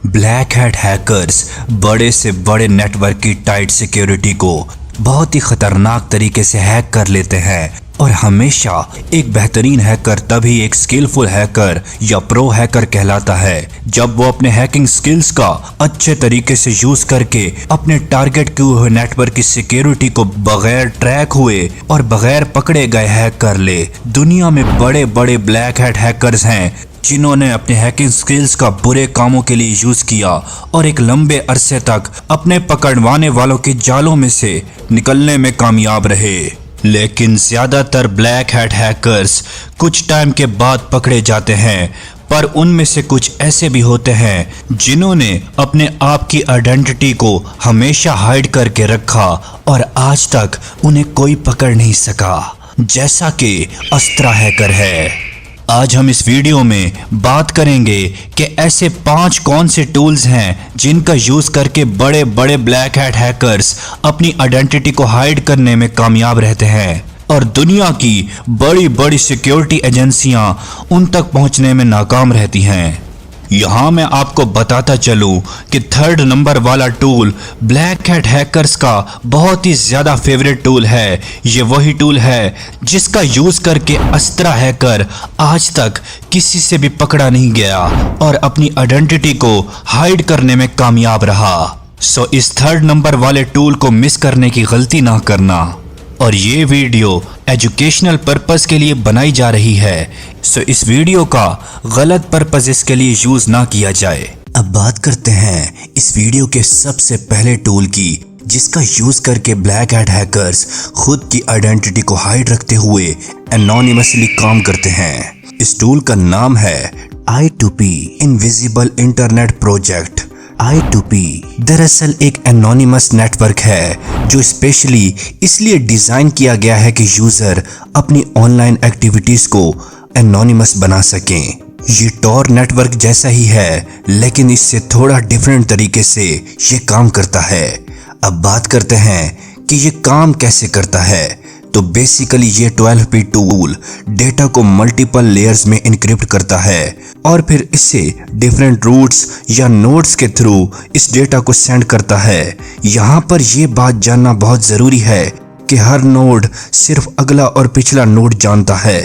Black hat hackers बड़े से बड़े नेटवर्क की टाइट सिक्योरिटी को बहुत ही खतरनाक तरीके से हैक कर लेते हैं और हमेशा एक बेहतरीन हैकर तभी एक स्किलफुल हैकर या प्रो हैकर कहलाता है जब वो अपने हैकिंग स्किल्स का अच्छे तरीके से यूज करके अपने टारगेट किए हुए नेटवर्क की सिक्योरिटी को बगैर ट्रैक हुए और बगैर पकड़े गए हैक कर ले। दुनिया में बड़े बड़े ब्लैक हैट हैकर्स हैं जिन्होंने अपने हैकिंग स्किल्स का बुरे कामों के लिए यूज किया और एक लंबे अरसे तक अपने पकड़वाने वालों के जालों में से निकलने में कामयाब रहे। लेकिन ज्यादातर ब्लैक हैट हैकर्स कुछ टाइम के बाद पकड़े जाते हैं, पर उनमें से कुछ ऐसे भी होते हैं जिन्होंने अपने आप की आइडेंटिटी को हमेशा हाइड करके रखा और आज तक उन्हें कोई पकड़ नहीं सका, जैसा कि अस्त्रा हैकर है। आज हम इस वीडियो में बात करेंगे कि ऐसे 5 कौन से टूल्स हैं जिनका यूज करके बड़े बड़े ब्लैक हैट हैकर्स अपनी आइडेंटिटी को हाइड करने में कामयाब रहते हैं और दुनिया की बड़ी बड़ी सिक्योरिटी एजेंसियां उन तक पहुंचने में नाकाम रहती हैं। यहाँ मैं आपको बताता चलूं कि 3rd नंबर वाला टूल ब्लैक हैट हैकर्स का बहुत ही ज़्यादा फेवरेट टूल है। ये वही टूल है जिसका यूज़ करके अस्त्रा हैकर आज तक किसी से भी पकड़ा नहीं गया और अपनी आइडेंटिटी को हाइड करने में कामयाब रहा। सो इस 3rd नंबर वाले टूल को मिस करने की गलती ना करना। और ये वीडियो एजुकेशनल पर्पस के लिए बनाई जा रही है, सो इस वीडियो का गलत पर्पस इसके लिए यूज ना किया जाए। अब बात करते हैं इस वीडियो के सबसे पहले टूल की जिसका यूज करके ब्लैक हैट हैकर्स खुद की आइडेंटिटी को हाइड रखते हुए एनोनिमसली काम करते हैं। इस टूल का नाम है I2P invisible internet project. I2P दरअसल एक एनोनिमस नेटवर्क है जो स्पेशली इसलिए डिजाइन किया गया है कि यूजर अपनी ऑनलाइन एक्टिविटीज को एनोनिमस बना सकें। ये टॉर नेटवर्क जैसा ही है लेकिन इससे थोड़ा डिफरेंट तरीके से ये काम करता है। अब बात करते हैं कि ये काम कैसे करता है। तो बेसिकली ये 12P टूल डेटा को मल्टीपल लेयर्स में इनक्रिप्ट करता है और फिर इसे डिफरेंट रूट्स या नोड्स के थ्रू इस डेटा को सेंड करता है। यहाँ पर ये बात जानना बहुत ज़रूरी है कि हर नोड सिर्फ अगला और पिछला नोड जानता है।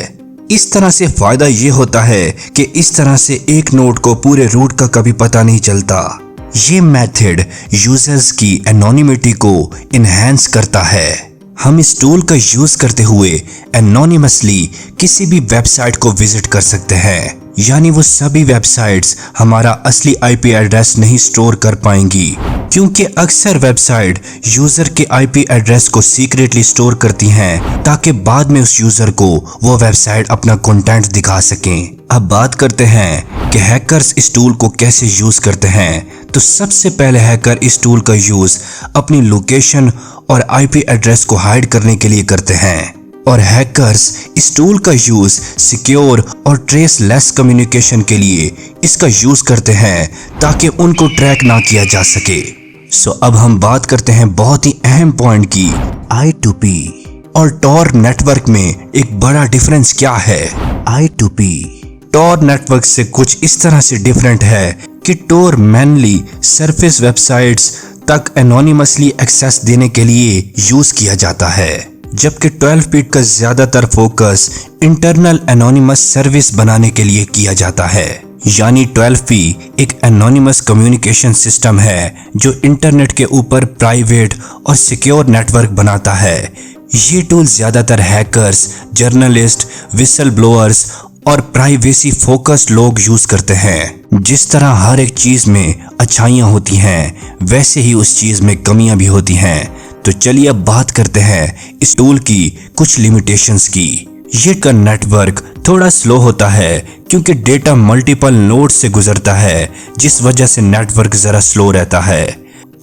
इस तरह से फ़ायदा ये होता है कि इस तरह से एक नोड को पूरे रूट का कभी पता नहीं चलता। ये मेथड यूजर्स की एनोनिमिटी को इन्हेंस करता है। हम इस टूल का यूज करते हुए एनोनिमसली किसी भी वेबसाइट को विजिट कर सकते हैं, यानी वो सभी वेबसाइट्स हमारा असली आईपी एड्रेस नहीं स्टोर कर पाएंगी क्योंकि अक्सर वेबसाइट यूजर के आईपी एड्रेस को सीक्रेटली स्टोर करती हैं ताकि बाद में उस यूजर को वो वेबसाइट अपना कंटेंट दिखा सकें। अब बात करते हैं कि हैकर्स इस टूल को कैसे यूज करते हैं। तो सबसे पहले हैकर इस टूल का यूज अपनी लोकेशन और आईपी एड्रेस को हाइड करने के लिए करते हैं और हैकर्स इस टूल का यूज सिक्योर और ट्रेसलेस कम्युनिकेशन के लिए इसका यूज करते हैं ताकि उनको ट्रैक ना किया जा सके। सो अब हम बात करते हैं बहुत ही अहम पॉइंट की, I2P और टॉर नेटवर्क में एक बड़ा डिफरेंस क्या है। I2P टॉर नेटवर्क से कुछ इस तरह से डिफरेंट है कि टॉर मेनली सरफेस वेबसाइट्स तक एनोनिमसली एक्सेस देने के लिए यूज किया जाता है, जबकि 12P का ज्यादातर फोकस इंटरनल एनोनिमस सर्विस बनाने के लिए किया जाता है। यानी 12P एक एनोनिमस कम्युनिकेशन सिस्टम है जो इंटरनेट के ऊपर प्राइवेट और सिक्योर नेटवर्क बनाता है। ये टूल ज्यादातर हैकर्स, जर्नलिस्ट, विसल ब्लोअर्स और प्राइवेसी फोकस्ड लोग यूज करते हैं। जिस तरह हर एक चीज में अच्छाइयाँ होती हैं वैसे ही उस चीज में कमियां भी होती हैं। तो चलिए अब बात करते हैं इस टूल की कुछ लिमिटेशंस की। ये का नेटवर्क थोड़ा स्लो होता है क्योंकि डेटा मल्टीपल नोड से गुजरता है जिस वजह से नेटवर्क जरा स्लो रहता है।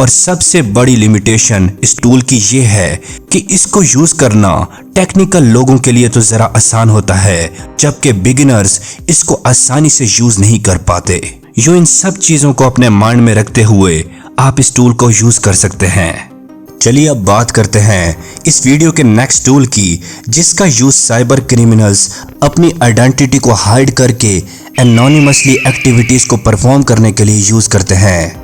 और सबसे बड़ी लिमिटेशन इस टूल की ये है कि इसको यूज करना टेक्निकल लोगों के लिए तो जरा आसान होता है जबकि बिगिनर्स इसको आसानी से यूज नहीं कर पाते। इन सब चीजों को अपने माइंड में रखते हुए आप इस टूल को यूज कर सकते हैं। चलिए अब बात करते हैं इस वीडियो के नेक्स्ट टूल की, जिसका यूज साइबर क्रिमिनल्स अपनी आइडेंटिटी को हाइड करके एनोनिमसली एक्टिविटीज को परफॉर्म करने के लिए यूज करते हैं।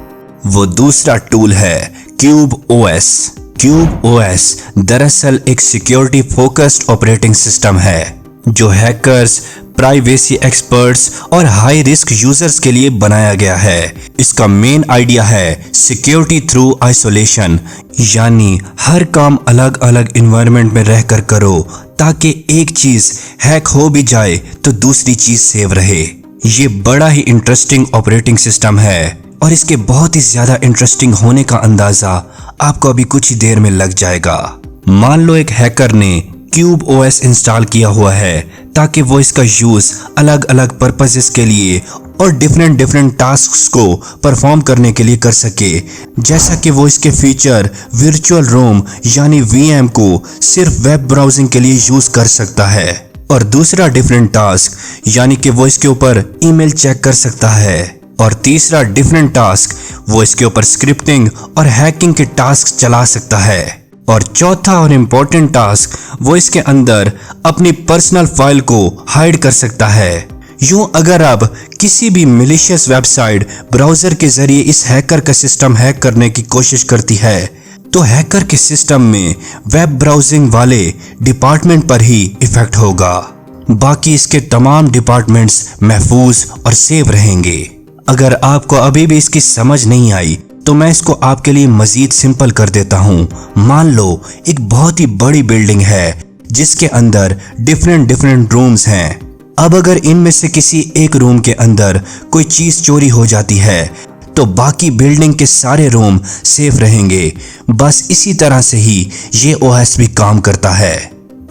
वो दूसरा टूल है क्यूब ओएस। क्यूब ओएस दरअसल एक सिक्योरिटी फोकस्ड ऑपरेटिंग सिस्टम है जो हैकर्स, प्राइवेसी एक्सपर्ट्स और हाई रिस्क यूजर्स के लिए बनाया गया है। इसका मेन आइडिया है सिक्योरिटी थ्रू आइसोलेशन, यानी हर काम अलग अलग इन्वायरमेंट में रहकर करो ताकि एक चीज हैक हो भी जाए तो दूसरी चीज सेव रहे। ये बड़ा ही इंटरेस्टिंग ऑपरेटिंग सिस्टम है और इसके बहुत ही ज्यादा इंटरेस्टिंग होने का अंदाजा आपको अभी कुछ ही देर में लग जाएगा। मान लो एक हैकर ने क्यूब ओएस इंस्टॉल किया हुआ है ताकि वो इसका यूज अलग अलग पर्पसेस के लिए और डिफरेंट टास्क्स को परफॉर्म करने के लिए कर सके, जैसा कि वो इसके फीचर वर्चुअल रोम यानी वीएम को सिर्फ वेब ब्राउजिंग के लिए यूज कर सकता है, और दूसरा डिफरेंट टास्क यानी कि वो इसके ऊपर ईमेल चेक कर सकता है, और तीसरा डिफरेंट टास्क वो इसके ऊपर स्क्रिप्टिंग और हैकिंग के टास्क चला सकता है, और चौथा और इम्पोर्टेंट टास्क वो इसके अंदर अपनी पर्सनल फाइल को हाइड कर सकता है। यूं अगर आप किसी भी मिलिशियस वेबसाइट ब्राउजर के जरिए इस हैकर का सिस्टम हैक करने की कोशिश करती है तो हैकर के सिस्टम में वेब ब्राउजिंग वाले डिपार्टमेंट पर ही इफेक्ट होगा, बाकी इसके तमाम डिपार्टमेंट्स महफूज और सेव रहेंगे। अगर आपको अभी भी इसकी समझ नहीं आई तो मैं इसको आपके लिए मजीद सिंपल कर देता हूँ। मान लो एक बहुत ही बड़ी बिल्डिंग है जिसके अंदर डिफरेंट रूम्स हैं। अब अगर इनमें से किसी एक रूम के अंदर कोई चीज चोरी हो जाती है तो बाकी बिल्डिंग के सारे रूम सेफ रहेंगे। बस इसी तरह से ही ये ओएस भी काम करता है।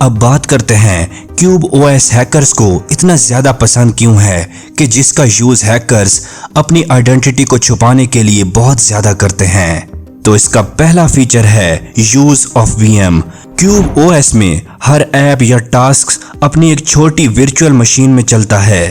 अब बात करते हैं क्यूब ओएस हैकर्स को इतना ज्यादा पसंद क्यों है कि जिसका यूज हैकर्स अपनी आइडेंटिटी को छुपाने के लिए बहुत ज्यादा करते हैं। तो इसका पहला फीचर है use of VM. Cube OS में हर ऐप या टास्क अपनी एक छोटी वर्चुअल मशीन में चलता है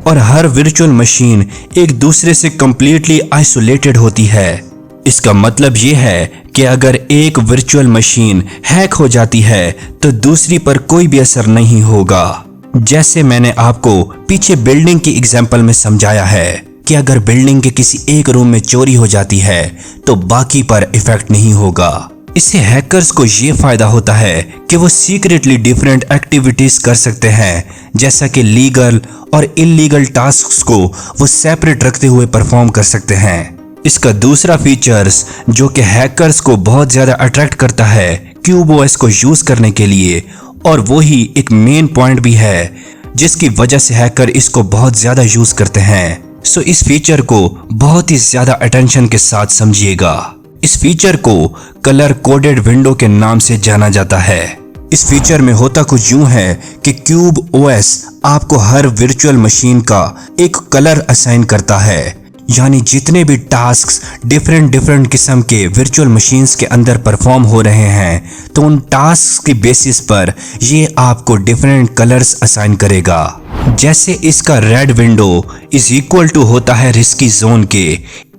और हर वर्चुअल मशीन एक दूसरे से कंप्लीटली आइसोलेटेड होती है। इसका मतलब ये है कि अगर एक वर्चुअल मशीन हैक हो जाती है तो दूसरी पर कोई भी असर नहीं होगा। जैसे मैंने आपको पीछे बिल्डिंग की एग्जांपल में समझाया है कि अगर बिल्डिंग के किसी एक रूम में चोरी हो जाती है तो बाकी पर इफेक्ट नहीं होगा। इससे हैकर्स को ये फायदा होता है कि वो सीक्रेटली डिफरेंट एक्टिविटीज कर सकते हैं, जैसा कि लीगल और इलीगल टास्क्स को वो सेपरेट रखते हुए परफॉर्म कर सकते हैं। इसका दूसरा फीचर्स जो कि हैकर्स को बहुत ज्यादा अट्रैक्ट करता है क्यूब ओएस को यूज करने के लिए, और वो ही एक मेन पॉइंट भी है जिसकी वजह से हैकर इसको बहुत ज्यादा यूज करते हैं। सो इस फीचर को बहुत ही ज्यादा अटेंशन के साथ समझिएगा। इस फीचर को कलर कोडेड विंडो के नाम से जाना जाता है। इस फीचर में होता कुछ यूं है कि क्यूब ओएस आपको हर वर्चुअल मशीन का एक कलर असाइन करता है, यानी जितने भी टास्क्स डिफरेंट किस्म के वर्चुअल मशीन्स के अंदर परफॉर्म हो रहे हैं तो उन टास्क्स की बेसिस पर ये आपको डिफरेंट कलर्स असाइन करेगा। जैसे इसका red window is equal to होता है रिस्की जोन के।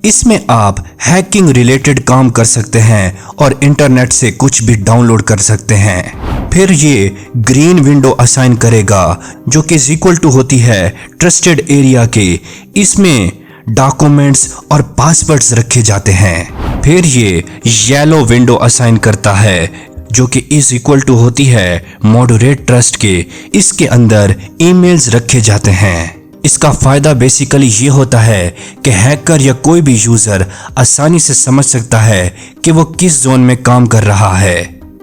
इसमें आप हैकिंग रिलेटेड काम कर सकते हैं और इंटरनेट से कुछ भी डाउनलोड कर सकते हैं। फिर ये ग्रीन विंडो असाइन करेगा जो कि इज इक्वल टू होती है ट्रस्टेड एरिया के। इसमें डॉक्यूमेंट्स और पासवर्ड्स रखे जाते हैं। फिर ये येलो विंडो असाइन करता है जो कि इज इक्वल टू होती है मॉडरेट ट्रस्ट के। इसके अंदर ईमेल्स रखे जाते हैं। इसका फायदा बेसिकली ये होता है कि हैकर या कोई भी यूजर आसानी से समझ सकता है कि वो किस जोन में काम कर रहा है।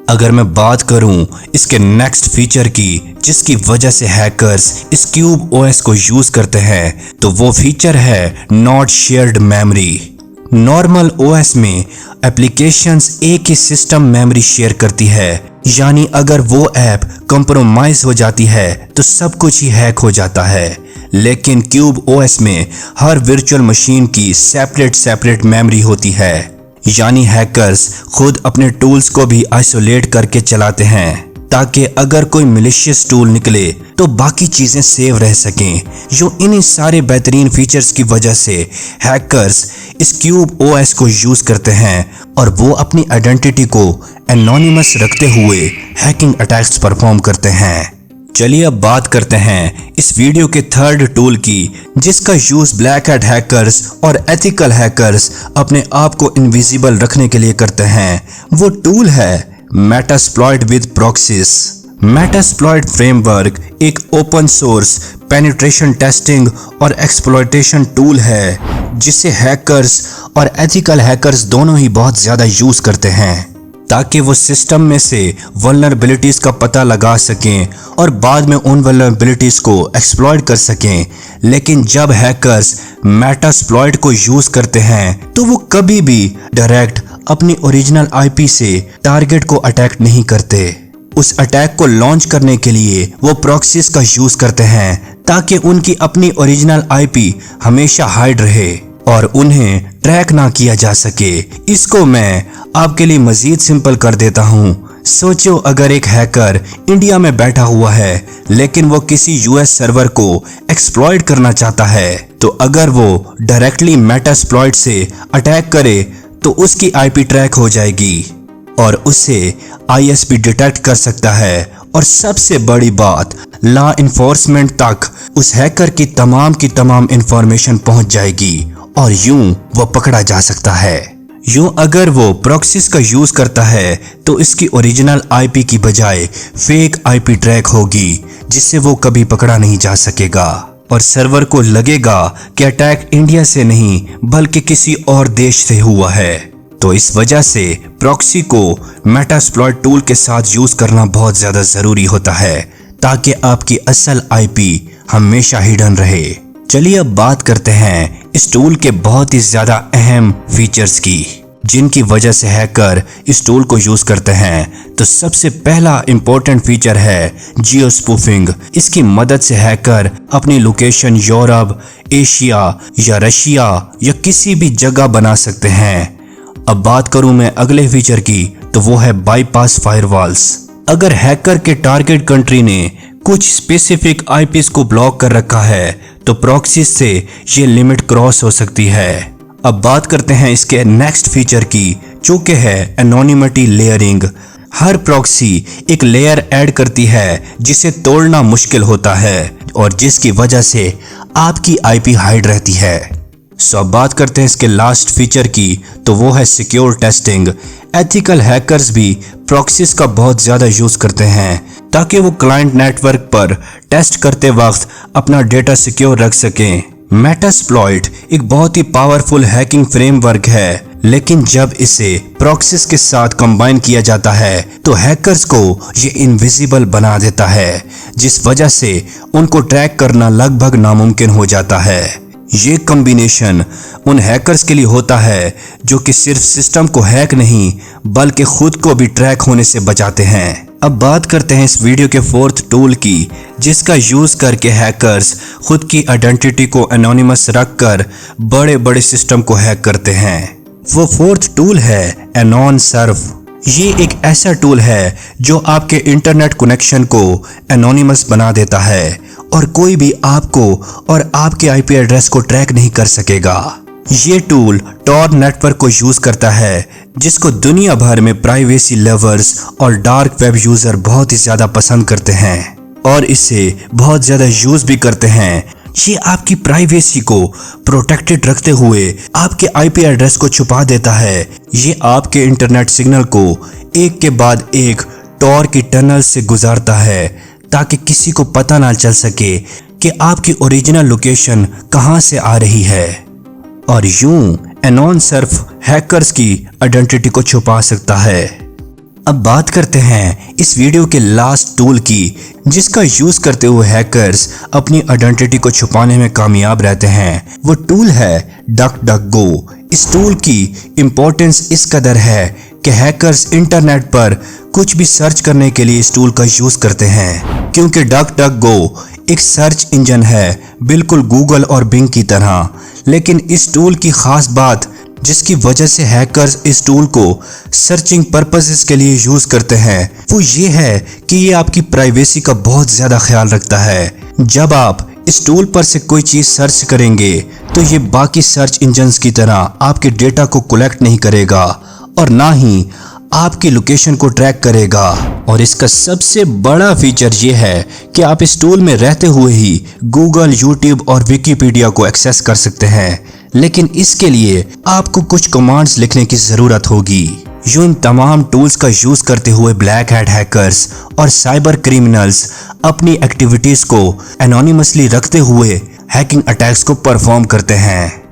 अगर मैं बात करूं इसके नेक्स्ट फीचर की जिसकी वजह से हैकर्स इस क्यूब ओएस को यूज करते हैं तो वो फीचर है not shared memory. Normal OS में एप्लीकेशंस एक ही सिस्टम मेमोरी शेयर करती है, यानी अगर वो ऐप कंप्रोमाइज हो जाती है तो सब कुछ ही हैक हो जाता है। लेकिन क्यूब ओएस में हर वर्चुअल मशीन की सेपरेट मेमोरी होती है, यानी हैकर्स खुद अपने टूल्स को भी आइसोलेट करके चलाते हैं ताकि अगर कोई मिलिशियस टूल निकले तो बाकी चीजें सेव रह सकें। यूं इन्हीं सारे बेहतरीन फीचर्स की वजह से हैकर्स इस क्यूब ओएस को यूज करते हैं और वो अपनी आइडेंटिटी को एनोनिमस रखते हुए हैकिंग अटैक्स परफॉर्म करते हैं। चलिए अब बात करते हैं इस वीडियो के थर्ड टूल की, जिसका यूज ब्लैक हैट हैकर्स और एथिकल हैकर्स अपने आप को इनविजिबल रखने के लिए करते हैं। वो टूल है Metasploit with proxies. Metasploit framework एक ओपन सोर्स पेनिट्रेशन टेस्टिंग और एक्सप्लॉइटेशन टूल है जिसे हैकर्स और एथिकल हैकर्स दोनों ही बहुत ज्यादा यूज करते हैं ताकि वो सिस्टम में से वल्नरेबिलिटीज का पता लगा सकें और बाद में उन वल्नरेबिलिटीज को एक्सप्लॉइट कर सकें। लेकिन जब हैकर्स मेटास्प्लॉइट को यूज करते हैं तो वो कभी भी डायरेक्ट अपनी ओरिजिनल आईपी से टारगेट को अटैक नहीं करते। उस अटैक को लॉन्च करने के लिए वो प्रॉक्सीज का यूज करते हैं ताकि उनकी अपनी ओरिजिनल आईपी हमेशा हाइड रहे और उन्हें ट्रैक ना किया जा सके। इसको मैं आपके लिए मजीद सिंपल कर देता हूँ। सोचो अगर एक हैकर इंडिया में बैठा हुआ है लेकिन वो किसी यूएस सर्वर को एक्सप्लॉइट करना चाहता है, तो अगर वो डायरेक्टली मेटास्प्लॉइट से अटैक करे तो उसकी आईपी ट्रैक हो जाएगी और उसे आईएसपी डिटेक्ट कर सकता है। और सबसे बड़ी बात, लॉ इन्फोर्समेंट तक उस हैकर की तमाम इंफॉर्मेशन पहुंच जाएगी और यूं वो पकड़ा जा सकता है। यूं अगर वो प्रॉक्सीज का यूज करता है तो इसकी ओरिजिनल आईपी की बजाय फेक आईपी ट्रैक होगी जिससे वो कभी पकड़ा नहीं जा सकेगा और सर्वर को लगेगा कि अटैक इंडिया से नहीं बल्कि किसी और देश से हुआ है। तो इस वजह से प्रॉक्सी को मेटास्प्लॉइट टूल के साथ यूज करना बहुत ज्यादा जरूरी होता है ताकि आपकी असल आईपी हमेशा हिडन रहे। चलिए अब बात करते हैं इस टूल के बहुत ही ज्यादा अहम फीचर्स की जिनकी वजह से हैकर इस टूल को यूज करते हैं। तो सबसे पहला इंपॉर्टेंट फीचर है जियो स्पूफिंग। इसकी मदद से हैकर अपनी लोकेशन यूरोप, एशिया या रशिया या किसी भी जगह बना सकते हैं। अब बात करूं मैं अगले फीचर की, तो वो है बाईपास फायरवॉल्स। अगर हैकर के टारगेट कंट्री ने कुछ स्पेसिफिक आईपीस को ब्लॉक कर रखा है तो प्रॉक्सी से ये लिमिट क्रॉस हो सकती है। अब बात करते हैं इसके नेक्स्ट फीचर की, जो कि है एनोनिमिटी लेयरिंग। हर प्रॉक्सी एक लेयर ऐड करती है जिसे तोड़ना मुश्किल होता है और जिसकी वजह से आपकी आईपी हाइड रहती है। अब बात करते हैं इसके लास्ट फीचर की, तो वो है सिक्योर टेस्टिंग। एथिकल हैकर्स भी प्रॉक्सीज का बहुत ज्यादा यूज करते हैं ताकि वो क्लाइंट नेटवर्क पर टेस्ट करते वक्त अपना डेटा सिक्योर रख सकें। मेटास्प्लॉइट एक बहुत ही पावरफुल हैकिंग फ्रेमवर्क है, लेकिन जब इसे प्रॉक्सीज के साथ कंबाइन किया जाता है तो हैकर्स को ये इनविजिबल बना देता है, जिस वजह से उनको ट्रैक करना लगभग नामुमकिन हो जाता है। ये कॉम्बिनेशन उन हैकर्स के लिए होता है जो कि सिर्फ सिस्टम को हैक नहीं बल्कि खुद को भी ट्रैक होने से बचाते हैं। अब बात करते हैं इस वीडियो के फोर्थ टूल की, जिसका यूज करके हैकर्स खुद की आइडेंटिटी को एनोनिमस रखकर बड़े बड़े सिस्टम को हैक करते हैं। वो फोर्थ टूल है एनोनसर्व। ये एक ऐसा टूल है जो आपके इंटरनेट कनेक्शन को एनोनिमस बना देता है और कोई भी आपको और आपके आईपी एड्रेस को ट्रैक नहीं कर सकेगा। ये टूल टॉर नेटवर्क को यूज करता है जिसको दुनिया भर में प्राइवेसी लवर्स और डार्क वेब यूजर बहुत ही ज्यादा पसंद करते हैं और इसे बहुत ज्यादा यूज भी करते हैं। ये आपकी प्राइवेसी को प्रोटेक्टेड रखते हुए आपके आईपी एड्रेस को छुपा देता है। ये आपके इंटरनेट सिग्नल को एक के बाद एक टॉर की टनल से गुजारता है ताकि किसी को पता ना चल सके कि आपकी ओरिजिनल लोकेशन कहां से आ रही है और यूं एनोनसर्व हैकर्स की आइडेंटिटी को छुपा सकता है। अब बात करते हैं इस वीडियो के लास्ट टूल की, जिसका यूज करते हुए हैकर्स अपनी आइडेंटिटी को छुपाने में कामयाब रहते हैं। वो टूल है डक-डक-गो। इस टूल की इंपॉर्टेंस इस कदर है कि हैकर्स इंटरनेट पर कुछ भी सर्च करने के लिए इस टूल का यूज करते हैं, क्योंकि डक-डक-गो एक सर्च इंजन है बिल्कुल गूगल और बिंग की तरह। लेकिन इस टूल की खास बात जिसकी वजह से हैकर्स इस टूल को सर्चिंग पर्पसेस के लिए यूज करते हैं वो ये है कि ये आपकी प्राइवेसी का बहुत ज्यादा ख्याल रखता है। जब आप इस टूल पर से कोई चीज सर्च करेंगे तो तो ये बाकी सर्च इंजन्स की तरह आपके डेटा को कलेक्ट नहीं करेगा और ना ही आपकी लोकेशन को ट्रैक करेगा। और इसका सबसे बड़ा फीचर ये है कि आप इस टूल में रहते हुए ही गूगल, यूट्यूब और विकिपीडिया को एक्सेस कर सकते हैं, लेकिन इसके लिए आपको कुछ कमांड्स लिखने की जरूरत होगी। इन तमाम टूल्स का यूज करते हुए ब्लैक हैट हैकर्स और साइबर क्रिमिनल्स अपनी एक्टिविटीज को एनोनिमसली रखते हुए हैकिंग अटैक्स को परफॉर्म करते हैं।